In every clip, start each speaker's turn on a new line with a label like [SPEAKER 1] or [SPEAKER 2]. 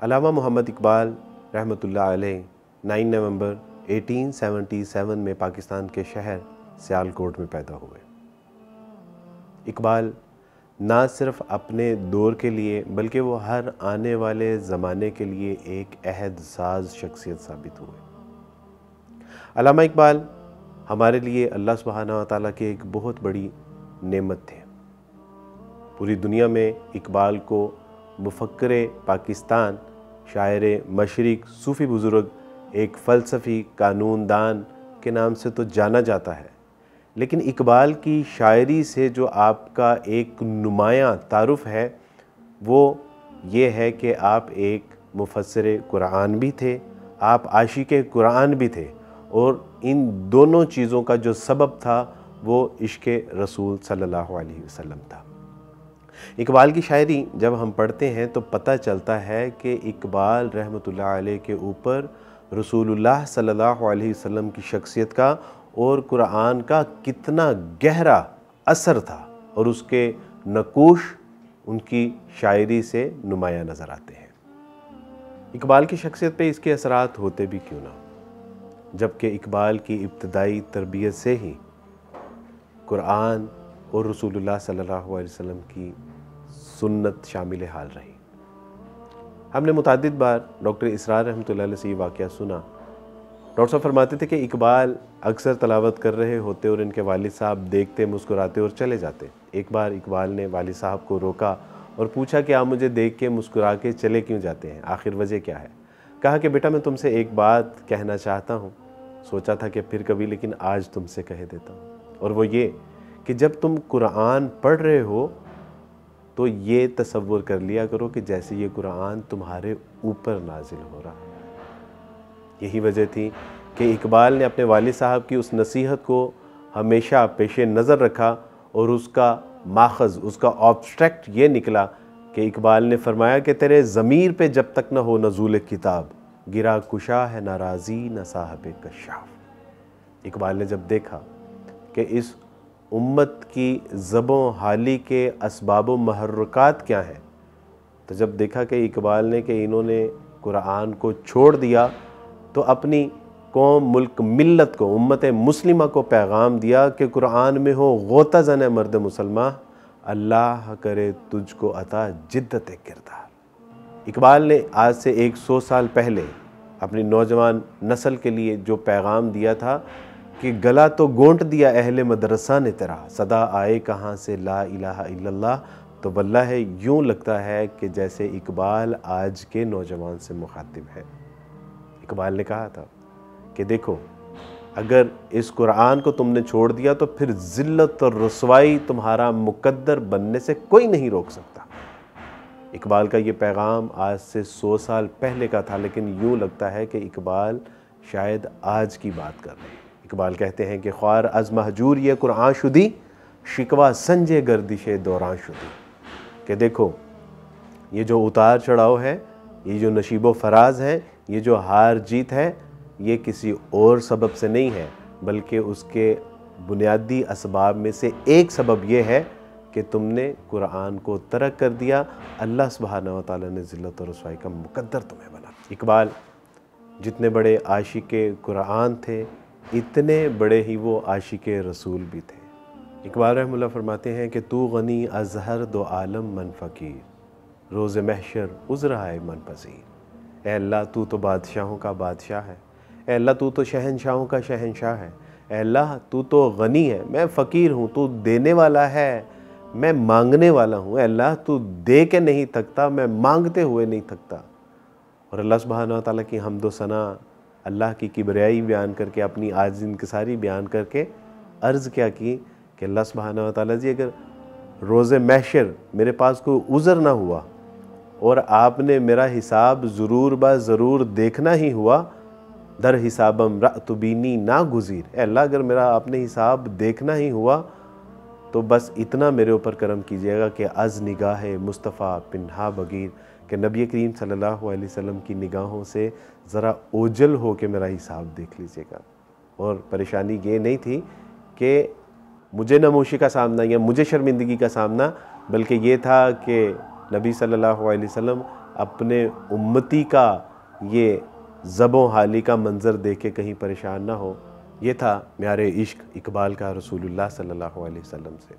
[SPEAKER 1] علامہ محمد اقبال رحمۃ اللہ علیہ 9 نومبر 1877 میں پاکستان کے شہر سیالکوٹ میں پیدا ہوئے۔ اقبال نہ صرف اپنے دور کے لیے بلکہ وہ ہر آنے والے زمانے کے لیے ایک عہد ساز شخصیت ثابت ہوئے۔ علامہ اقبال ہمارے لیے اللہ سبحانہ و تعالیٰ کی ایک بہت بڑی نعمت تھے۔ پوری دنیا میں اقبال کو مفکر پاکستان، شاعر مشرق، صوفی بزرگ، ایک فلسفی، قانون دان کے نام سے تو جانا جاتا ہے، لیکن اقبال کی شاعری سے جو آپ کا ایک نمایاں تعارف ہے وہ یہ ہے کہ آپ ایک مفسر قرآن بھی تھے، آپ عاشق قرآن بھی تھے، اور ان دونوں چیزوں کا جو سبب تھا وہ عشق رسول صلی اللہ علیہ وسلم تھا۔ اقبال کی شاعری جب ہم پڑھتے ہیں تو پتہ چلتا ہے کہ اقبال رحمۃ اللہ علیہ کے اوپر رسول اللہ صلی اللہ علیہ وسلم کی شخصیت کا اور قرآن کا کتنا گہرا اثر تھا، اور اس کے نقوش ان کی شاعری سے نمایاں نظر آتے ہیں۔ اقبال کی شخصیت پہ اس کے اثرات ہوتے بھی کیوں نہ، جبکہ اقبال کی ابتدائی تربیت سے ہی قرآن اور رسول اللہ صلی اللہ علیہ وسلم کی سنت شامل حال رہی۔ ہم نے متعدد بار ڈاکٹر اسرار رحمۃ اللہ علیہ سے یہ واقعہ سنا۔ ڈاکٹر صاحب فرماتے تھے کہ اقبال اکثر تلاوت کر رہے ہوتے اور ان کے والد صاحب دیکھتے، مسکراتے اور چلے جاتے۔ ایک بار اقبال نے والد صاحب کو روکا اور پوچھا کہ آپ مجھے دیکھ کے مسکرا کے چلے کیوں جاتے ہیں، آخر وجہ کیا ہے؟ کہا کہ بیٹا میں تم سے ایک بات کہنا چاہتا ہوں، سوچا تھا کہ پھر کبھی، لیکن آج تم سے کہہ دیتا ہوں، اور وہ یہ کہ جب تم قرآن پڑھ رہے ہو تو یہ تصور کر لیا کرو کہ جیسے یہ قرآن تمہارے اوپر نازل ہو رہا ہے۔ یہی وجہ تھی کہ اقبال نے اپنے والد صاحب کی اس نصیحت کو ہمیشہ پیش نظر رکھا، اور اس کا ماخذ، اس کا آبسٹریکٹ یہ نکلا کہ اقبال نے فرمایا کہ تیرے ضمیر پہ جب تک نہ ہو نزول کتاب، گرا کشا ہے ناراضی نہ صاحب کشاف۔ اقبال نے جب دیکھا کہ اس امت کی زب و حالی کے اسباب و محرکات کیا ہیں، تو جب دیکھا کہ اقبال نے کہ انہوں نے قرآن کو چھوڑ دیا، تو اپنی قوم، ملک، ملت کو، امت مسلمہ کو پیغام دیا کہ قرآن میں ہو غوطہ زن مرد مسلمہ، اللہ کرے تجھ کو عطا جدت کردار۔ اقبال نے آج سے 100 سال پہلے اپنی نوجوان نسل کے لیے جو پیغام دیا تھا کہ گلا تو گونٹ دیا اہل مدرسہ نے تیرا، صدا آئے کہاں سے لا الہ الا اللہ، تو واللہ یوں لگتا ہے کہ جیسے اقبال آج کے نوجوان سے مخاطب ہے۔ اقبال نے کہا تھا کہ دیکھو اگر اس قرآن کو تم نے چھوڑ دیا تو پھر ذلت اور رسوائی تمہارا مقدر بننے سے کوئی نہیں روک سکتا۔ اقبال کا یہ پیغام آج سے 100 سال پہلے کا تھا، لیکن یوں لگتا ہے کہ اقبال شاید آج کی بات کر رہے ہیں۔ اقبال کہتے ہیں کہ خوار از مہجور یہ قرآن شدی، شکوہ سنجے گردش دوران شدی، کہ دیکھو یہ جو اتار چڑھاؤ ہے، یہ جو نشیب و فراز ہے، یہ جو ہار جیت ہے، یہ کسی اور سبب سے نہیں ہے، بلکہ اس کے بنیادی اسباب میں سے ایک سبب یہ ہے کہ تم نے قرآن کو ترک کر دیا، اللہ سبحانہ و تعالیٰ نے ذلت و رسوائی کا مقدر تمہیں بنا۔ اقبال جتنے بڑے عاشق قرآن تھے، اتنے بڑے ہی وہ عاشق رسول بھی تھے۔ اقبال رحمہ اللہ فرماتے ہیں کہ تو غنی از ہر دو عالم من فقیر، روز محشر عذر ہے من پذیر۔ اے اللہ تو تو بادشاہوں کا بادشاہ ہے، اے اللہ تو تو شہنشاہوں کا شہنشاہ ہے، اے اللہ تو تو غنی ہے، میں فقیر ہوں، تو دینے والا ہے، میں مانگنے والا ہوں، اے اللہ تو دے کے نہیں تھکتا، میں مانگتے ہوئے نہیں تھکتا۔ اور اللہ سبحانہ و تعالیٰ کی حمد و ثنا، اللہ کی کبریائی بیان کر کے، اپنی عاجز انکساری بیان کر کے عرض کیا کی کہ اللہ سبحانہ و تعالیٰ جی اگر روز محشر میرے پاس کوئی عذر نہ ہوا اور آپ نے میرا حساب ضرور با ضرور دیکھنا ہی ہوا، در حسابم رأت بینی نا گزیر، اے اللہ اگر میرا آپ نے حساب دیکھنا ہی ہوا تو بس اتنا میرے اوپر کرم کیجیے گا کہ از نگاہ مصطفیٰ پنہا بگیر، کہ نبی کریم صلی اللہ علیہ وسلم کی نگاہوں سے ذرا اوجل ہو کے میرا حساب دیکھ لیجیے گا۔ اور پریشانی یہ نہیں تھی کہ مجھے نموشی کا سامنا یا مجھے شرمندگی کا سامنا، بلکہ یہ تھا کہ نبی صلی اللہ علیہ وسلم اپنے امتی کا یہ زب و حالی کا منظر دیکھ کے کہیں پریشان نہ ہو۔ یہ تھا معیار عشق اقبال کا رسول اللہ صلی اللہ علیہ وسلم سے۔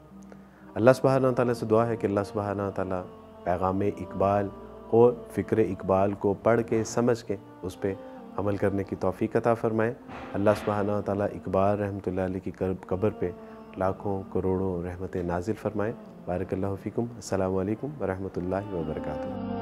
[SPEAKER 1] اللہ سبحانہ تعالیٰ سے دعا ہے کہ اللہ سبحانہ تعالیٰ پیغام اقبال اور فکر اقبال کو پڑھ کے سمجھ کے اس پہ عمل کرنے کی توفیق عطا فرمائے۔ اللہ سبحانہ تعالیٰ اقبال رحمۃ اللہ علیہ کی قبر پہ لاکھوں کروڑوں رحمتیں نازل فرمائے۔ بارک اللہ فیکم۔ السلام علیکم ورحمۃ اللہ وبرکاتہ۔